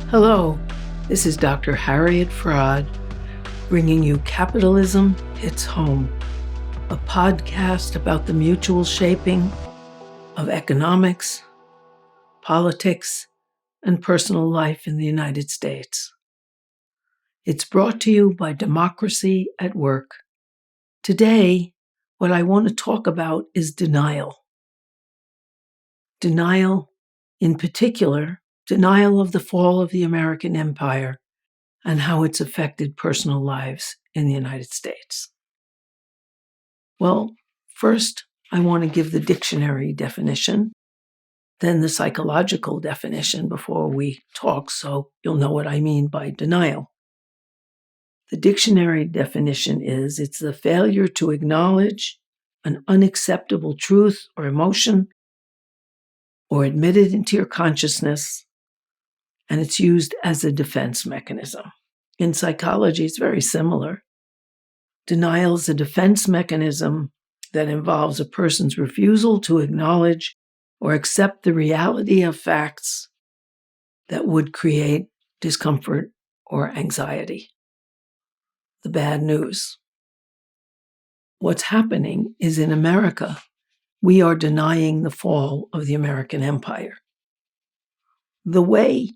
Hello, this is Dr. Harriet Fraad, bringing you Capitalism Hits Home, a podcast about the mutual shaping of economics, politics, and personal life in the United States. It's brought to you by Democracy at Work. Today, what I want to talk about is denial. Denial, in particular, denial of the fall of the American empire and how it's affected personal lives in the United States. Well, first, I want to give the dictionary definition, then the psychological definition before we talk, so you'll know what I mean by denial. The dictionary definition is it's the failure to acknowledge an unacceptable truth or emotion or admit it into your consciousness, and it's used as a defense mechanism. In psychology, it's very similar. Denial is a defense mechanism that involves a person's refusal to acknowledge or accept the reality of facts that would create discomfort or anxiety. The bad news. What's happening is in America, we are denying the fall of the American empire. The way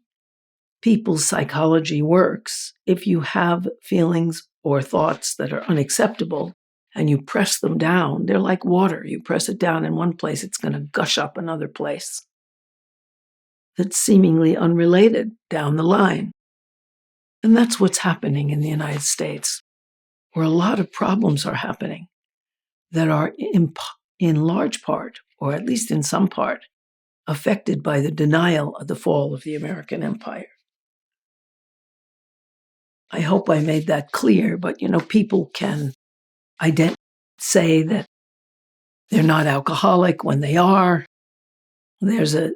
people's psychology works, if you have feelings or thoughts that are unacceptable and you press them down, they're like water. You press it down in one place, it's going to gush up another place that's seemingly unrelated down the line. And that's what's happening in the United States, where a lot of problems are happening that are in large part, or at least in some part, affected by the denial of the fall of the American empire. I hope I made that clear, but people can say that they're not alcoholic when they are. There's a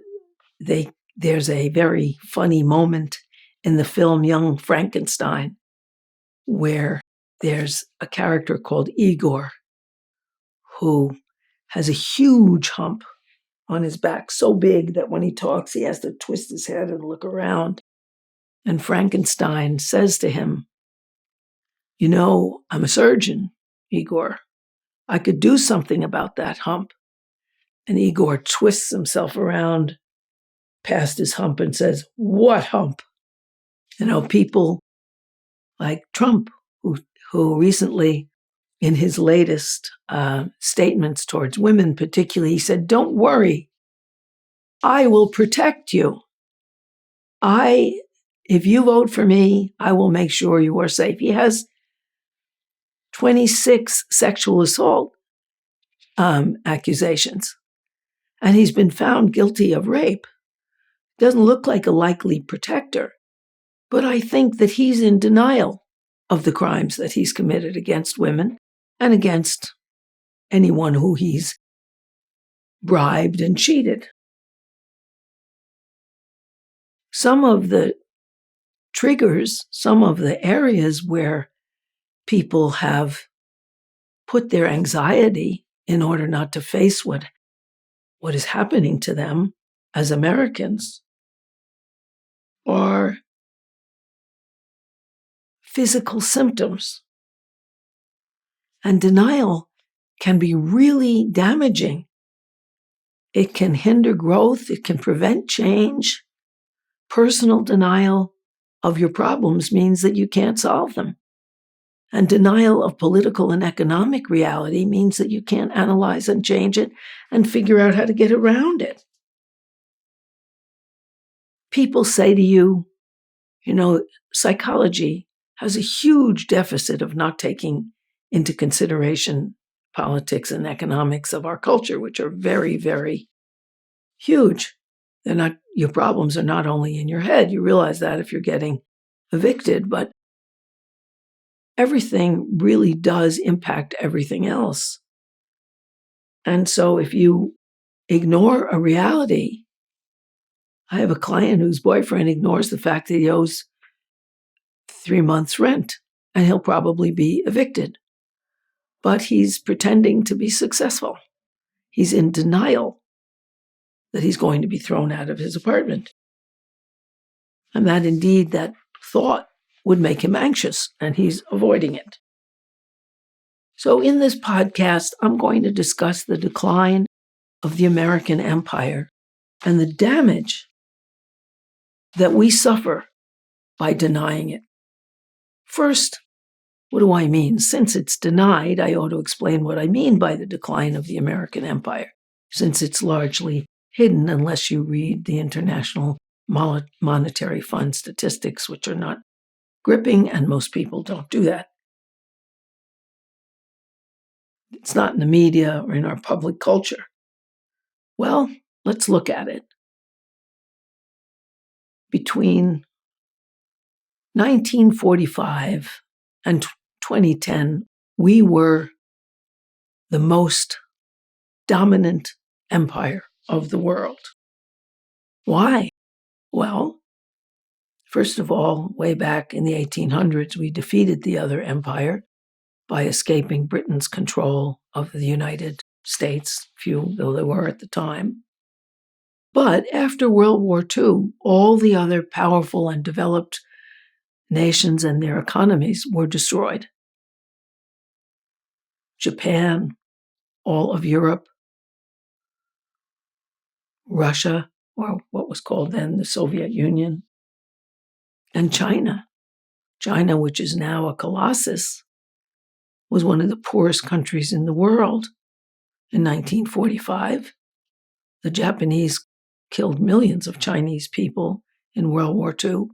very funny moment in the film Young Frankenstein where there's a character called Igor who has a huge hump on his back, so big that when he talks, he has to twist his head and look around. And Frankenstein says to him, I'm a surgeon, Igor. I could do something about that hump. And Igor twists himself around past his hump and says, what hump? People like Trump, who recently, in his latest statements towards women particularly, he said, don't worry, I will protect you. If you vote for me, I will make sure you are safe. He has 26 sexual assault accusations, and he's been found guilty of rape. Doesn't look like a likely protector, but I think that he's in denial of the crimes that he's committed against women and against anyone who he's bribed and cheated. Some of the triggers, some of the areas where people have put their anxiety in order not to face what is happening to them as Americans are physical symptoms. And denial can be really damaging. It can hinder growth. It can prevent change. Personal denial of your problems means that you can't solve them. And denial of political and economic reality means that you can't analyze and change it and figure out how to get around it. People say to you, psychology has a huge deficit of not taking into consideration politics and economics of our culture, which are very, very huge. Your problems are not only in your head. You realize that if you're getting evicted, but everything really does impact everything else. And so if you ignore a reality, I have a client whose boyfriend ignores the fact that he owes 3 months' rent, and he'll probably be evicted. But he's pretending to be successful. He's in denial that he's going to be thrown out of his apartment. and that indeed that thought would make him anxious, and he's avoiding it. So in this podcast, I'm going to discuss the decline of the American empire and the damage that we suffer by denying it. First, what do I mean? Since it's denied, I ought to explain what I mean by the decline of the American empire, since it's largely hidden unless you read the International Monetary Fund statistics, which are not gripping, and most people don't do that. It's not in the media or in our public culture. Well, let's look at it. Between 1945 and 2010, we were the most dominant empire of the world. Why? Well, first of all, way back in the 1800s, we defeated the other empire by escaping Britain's control of the United States, few though they were at the time. But after World War II, all the other powerful and developed nations and their economies were destroyed. Japan, all of Europe, Russia, or what was called then the Soviet Union, and China. China, which is now a colossus, was one of the poorest countries in the world in 1945. The Japanese killed millions of Chinese people in World War II.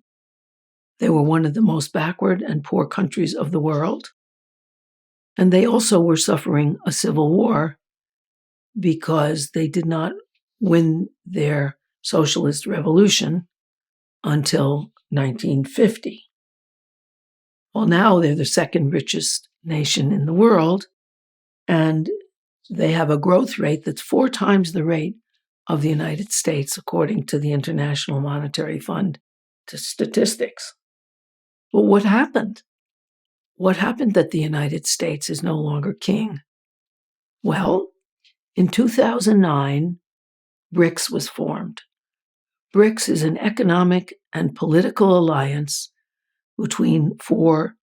They were one of the most backward and poor countries of the world. And they also were suffering a civil war because they did not win their socialist revolution until 1950. Well, now they're the second richest nation in the world, and they have a growth rate that's 4 times the rate of the United States, according to the International Monetary Fund statistics. Well, what happened? What happened that the United States is no longer king? Well, in 2009, BRICS was formed. BRICS is an economic and political alliance between 4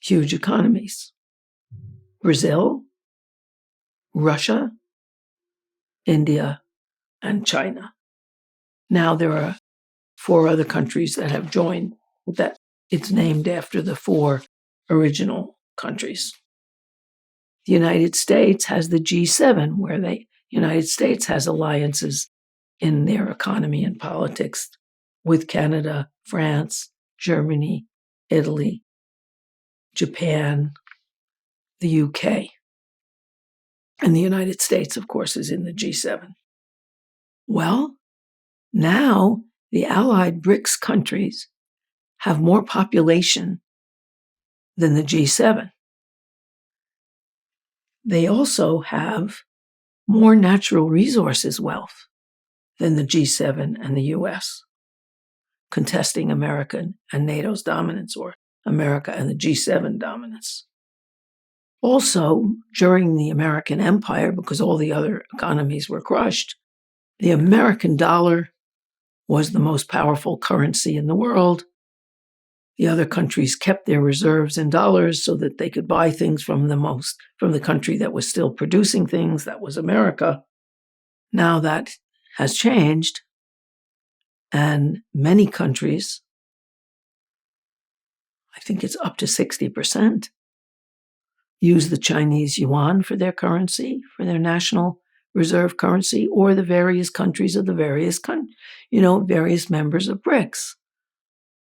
huge economies: Brazil, Russia, India, and China. Now there are 4 other countries that have joined that. It's named after the 4 original countries. The United States has the G7, where the United States has alliances in their economy and politics with Canada, France, Germany, Italy, Japan, the UK. And the United States, of course, is in the G7. Well, now the allied BRICS countries have more population than the G7. They also have more natural resources wealth than the G7 and the US, contesting America and NATO's dominance, or America and the G7 dominance. Also, during the American Empire, because all the other economies were crushed, the American dollar was the most powerful currency in the world. The other countries kept their reserves in dollars so that they could buy things from the country that was still producing things, that was America. Now that has changed, and many countries, I think it's up to 60%, use the Chinese yuan for their currency, for their national reserve currency, or the various countries of the various members of BRICS,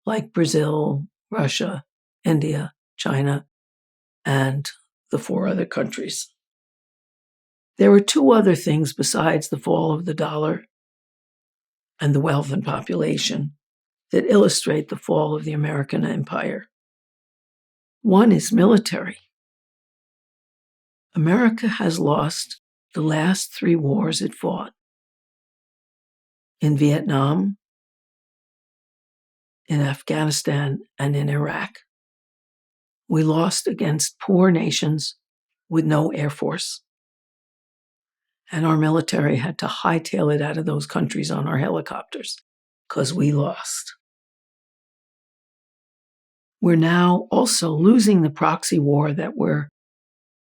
like Brazil, Russia, India, China, and the 4 other countries. There were 2 other things besides the fall of the dollar and the wealth and population that illustrate the fall of the American empire. One is military. America has lost the last 3 wars it fought. In Vietnam, in Afghanistan, and in Iraq. We lost against poor nations with no air force. And our military had to hightail it out of those countries on our helicopters because we lost. we're now also losing the proxy war that we're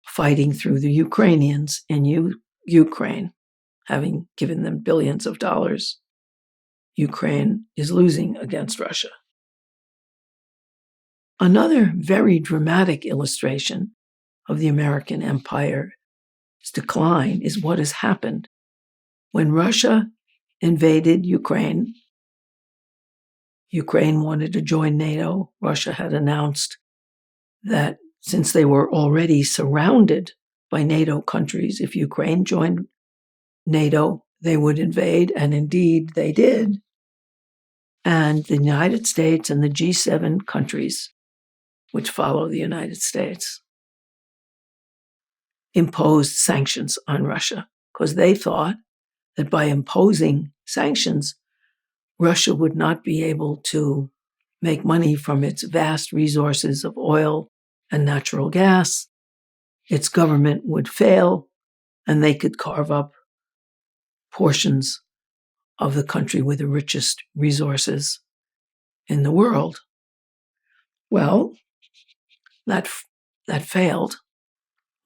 fighting through the Ukrainians in Ukraine, having given them billions of dollars. Ukraine is losing against Russia. Another very dramatic illustration of the American empire's decline is what has happened when Russia invaded Ukraine. Ukraine wanted to join NATO. Russia had announced that since they were already surrounded by NATO countries, if Ukraine joined NATO, they would invade, and indeed they did. And the United States and the G7 countries, which follow the United States, imposed sanctions on Russia because they thought that by imposing sanctions, Russia would not be able to make money from its vast resources of oil and natural gas. Its government would fail, and they could carve up portions of the country with the richest resources in the world. Well, that failed.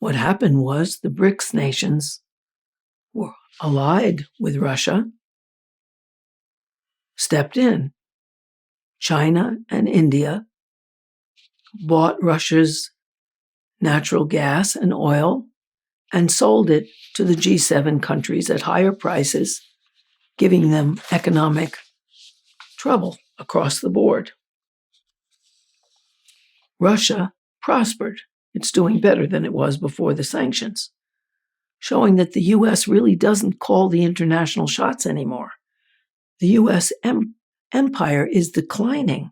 What happened was the BRICS nations were allied with Russia, stepped in. China and India bought Russia's natural gas and oil and sold it to the G7 countries at higher prices, giving them economic trouble across the board. Russia prospered. It's doing better than it was before the sanctions, showing that the U.S. really doesn't call the international shots anymore. The U.S. empire is declining.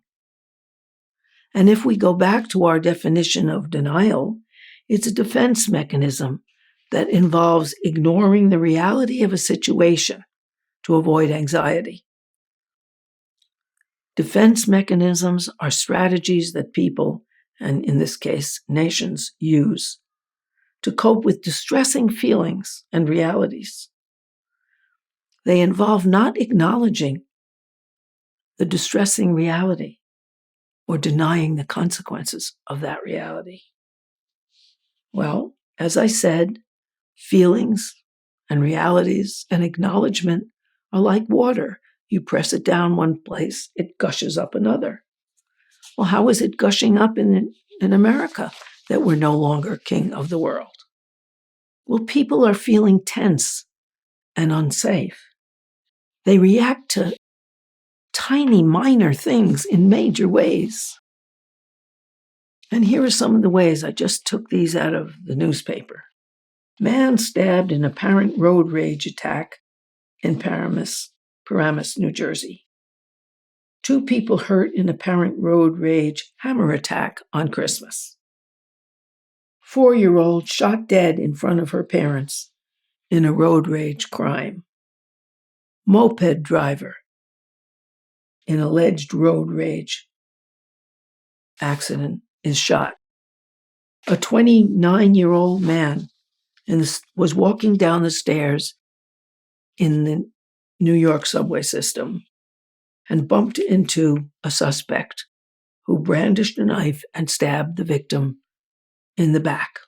And if we go back to our definition of denial, it's a defense mechanism that involves ignoring the reality of a situation to avoid anxiety. Defense mechanisms are strategies that people, and in this case, nations, use to cope with distressing feelings and realities. They involve not acknowledging the distressing reality or denying the consequences of that reality. Well, as I said, feelings and realities and acknowledgement are like water. You press it down one place, it gushes up another. Well, how is it gushing up in America that we're no longer king of the world? Well, people are feeling tense and unsafe. They react to tiny, minor things in major ways. And here are some of the ways. I just took these out of the newspaper. Man stabbed in apparent road rage attack in Paramus, New Jersey. 2 people hurt in apparent road rage hammer attack on Christmas. 4-year-old shot dead in front of her parents in a road rage crime. Moped driver in alleged road rage accident is shot. A 29-year-old man was walking down the stairs in the New York subway system and bumped into a suspect who brandished a knife and stabbed the victim in the back.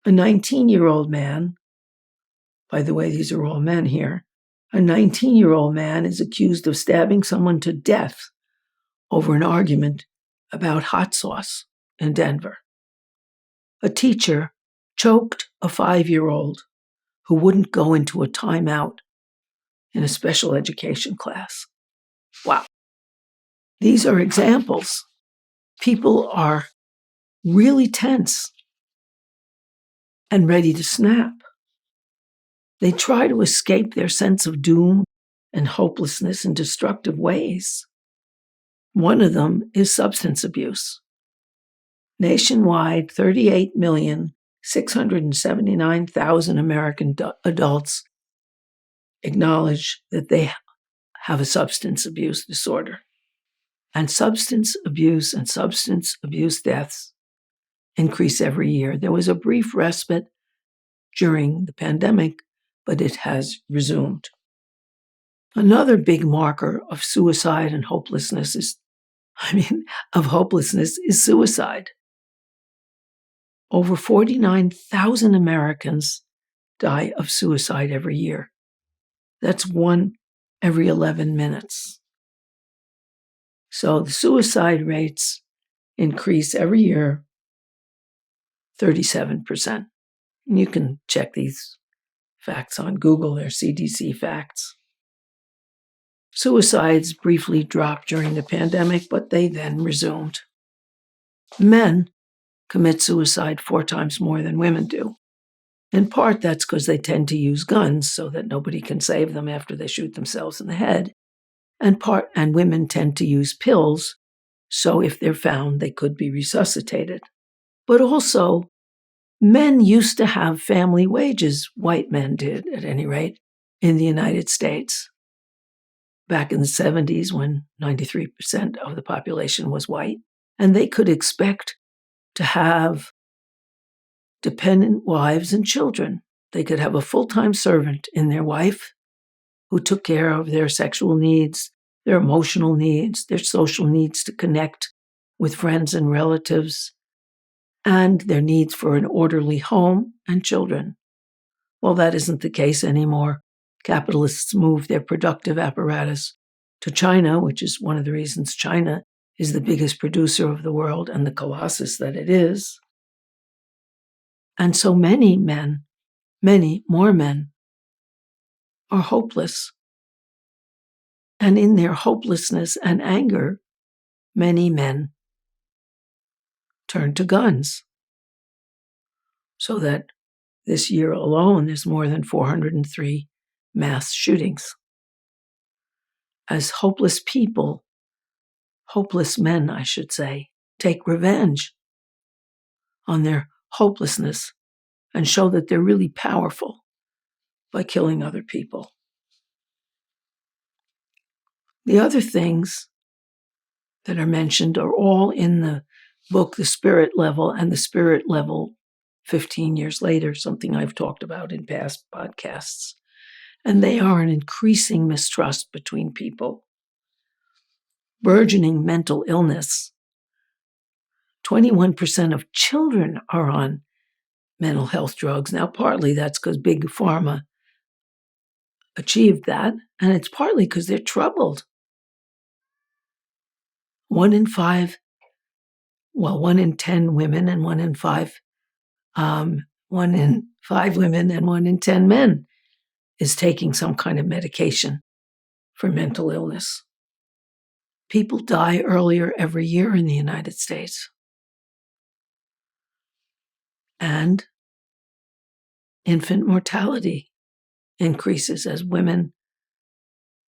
A 19-year-old man, by the way, these are all men here, a 19-year-old man is accused of stabbing someone to death over an argument about hot sauce in Denver. A teacher choked a 5-year-old who wouldn't go into a timeout in a special education class. Wow. These are examples. People are really tense and ready to snap. They try to escape their sense of doom and hopelessness in destructive ways. One of them is substance abuse. Nationwide, 38,679,000 American adults acknowledge that they have a substance abuse disorder. And substance abuse deaths increase every year. There was a brief respite during the pandemic, but it has resumed. Another big marker of suicide and hopelessness is of hopelessness is suicide. Over 49,000 Americans die of suicide every year. That's one every 11 minutes. So the suicide rates increase every year 37%. And you can check these facts on Google, they're CDC facts. Suicides briefly dropped during the pandemic, but they then resumed. Men commit suicide 4 times more than women do. In part, that's because they tend to use guns so that nobody can save them after they shoot themselves in the head. And women tend to use pills, so if they're found, they could be resuscitated. But also, men used to have family wages, white men did, at any rate, in the United States. Back in the 70s, when 93% of the population was white, and they could expect to have dependent wives and children. They could have a full-time servant in their wife who took care of their sexual needs, their emotional needs, their social needs to connect with friends and relatives, and their needs for an orderly home and children. Well, that isn't the case anymore. Capitalists moved their productive apparatus to China, which is one of the reasons China is the biggest producer of the world and the colossus that it is. And so many more men, are hopeless. And in their hopelessness and anger, many men turn to guns. So that this year alone, there's more than 403 mass shootings. As hopeless people, hopeless men, I should say, take revenge on their hopelessness and show that they're really powerful by killing other people. The other things that are mentioned are all in the book, The Spirit Level, and The Spirit Level 15 years later, something I've talked about in past podcasts. And they are an increasing mistrust between people, burgeoning mental illness. 21% of children are on mental health drugs. Now, partly that's because Big Pharma achieved that, and it's partly because they're troubled. 1 in 10 women and 1 in 5 women and 1 in 10 men is taking some kind of medication for mental illness. People die earlier every year in the United States. And infant mortality increases as women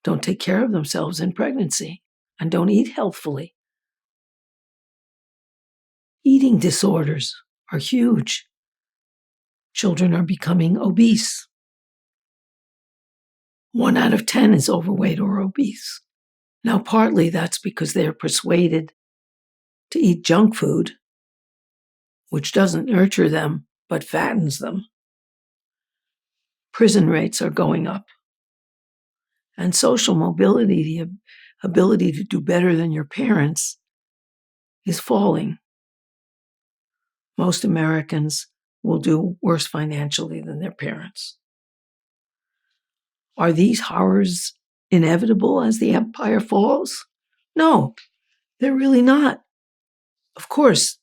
don't take care of themselves in pregnancy and don't eat healthfully. Eating disorders are huge. Children are becoming obese. 1 out of 10 is overweight or obese. Now, partly that's because they're persuaded to eat junk food, which doesn't nurture them, but fattens them. Prison rates are going up. And social mobility, the ability to do better than your parents, is falling. Most Americans will do worse financially than their parents. Are these horrors inevitable as the empire falls? No, they're really not. Of course,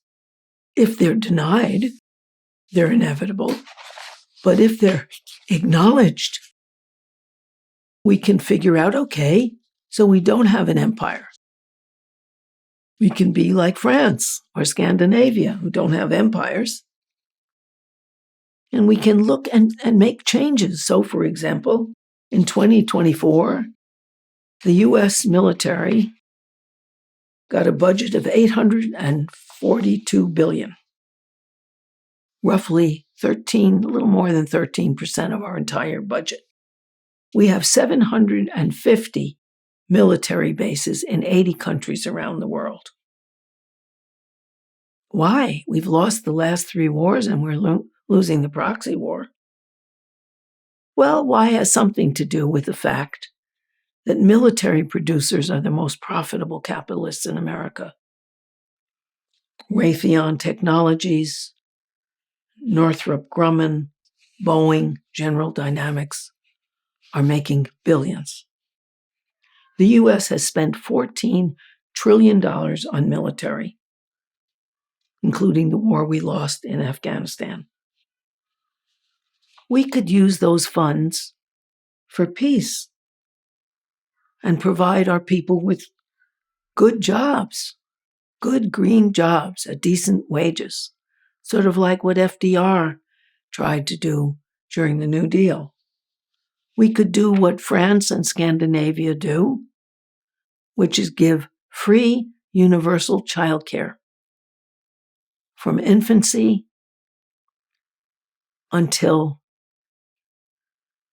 if they're denied, they're inevitable. But if they're acknowledged, we can figure out, okay, so we don't have an empire. We can be like France or Scandinavia, who don't have empires. And we can look and make changes. So, for example, in 2024, the U.S. military got a budget of $842 billion, roughly a little more than 13% of our entire budget. We have 750 military bases in 80 countries around the world. Why? We've lost the last 3 wars and we're losing the proxy war. Well, why has something to do with the fact that military producers are the most profitable capitalists in America. Raytheon Technologies, Northrop Grumman, Boeing, General Dynamics are making billions. The U.S. has spent $14 trillion on military, including the war we lost in Afghanistan. We could use those funds for peace and provide our people with good jobs, good green jobs at decent wages, sort of like what FDR tried to do during the New Deal. We could do what France and Scandinavia do, which is give free universal childcare from infancy until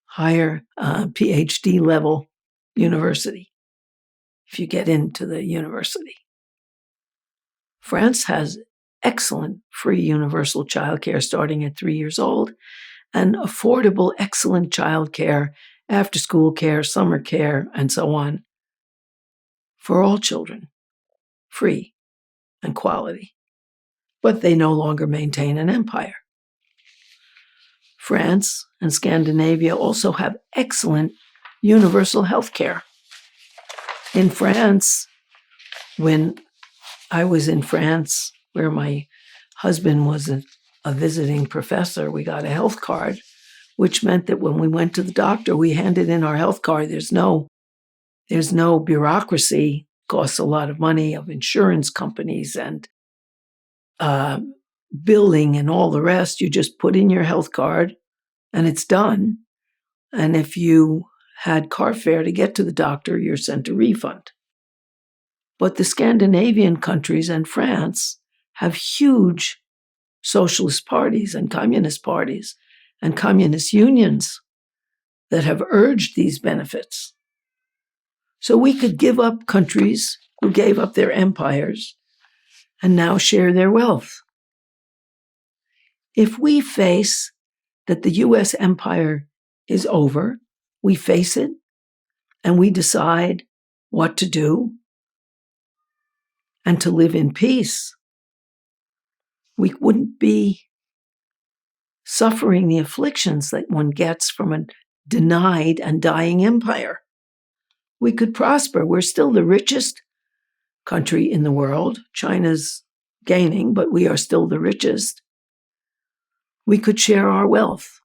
higher PhD level university, if you get into the university. France has excellent free universal childcare starting at 3 years old, and affordable, excellent childcare, after-school care, summer care, and so on, for all children, free and quality. But they no longer maintain an empire. France and Scandinavia also have excellent universal health care. In France, when I was in France, where my husband was a visiting professor, we got a health card, which meant that when we went to the doctor, we handed in our health card. There's no bureaucracy, costs a lot of money, of insurance companies and billing and all the rest. You just put in your health card and it's done. And if you had car fare to get to the doctor, you're sent a refund. But the Scandinavian countries and France have huge socialist parties and communist unions that have urged these benefits. So we could give up countries who gave up their empires and now share their wealth. If we face that the U.S. empire is over, we face it and we decide what to do and to live in peace, we wouldn't be suffering the afflictions that one gets from a denied and dying empire. We could prosper. We're still the richest country in the world. China's gaining, but we are still the richest. We could share our wealth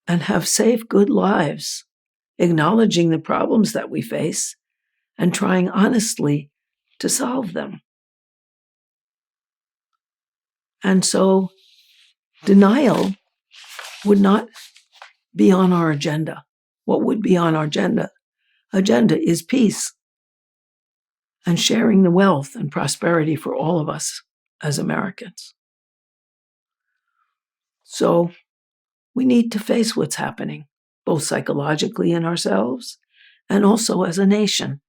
and have safe, good lives, acknowledging the problems that we face and trying honestly to solve them. And so denial would not be on our agenda. What would be on our agenda is peace and sharing the wealth and prosperity for all of us as Americans. So we need to face what's happening, both psychologically in ourselves and also as a nation,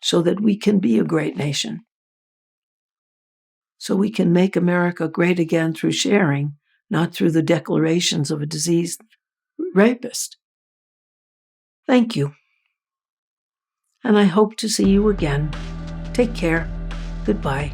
so that we can be a great nation. So we can make America great again through sharing, not through the declarations of a diseased rapist. Thank you. And I hope to see you again. Take care. Goodbye.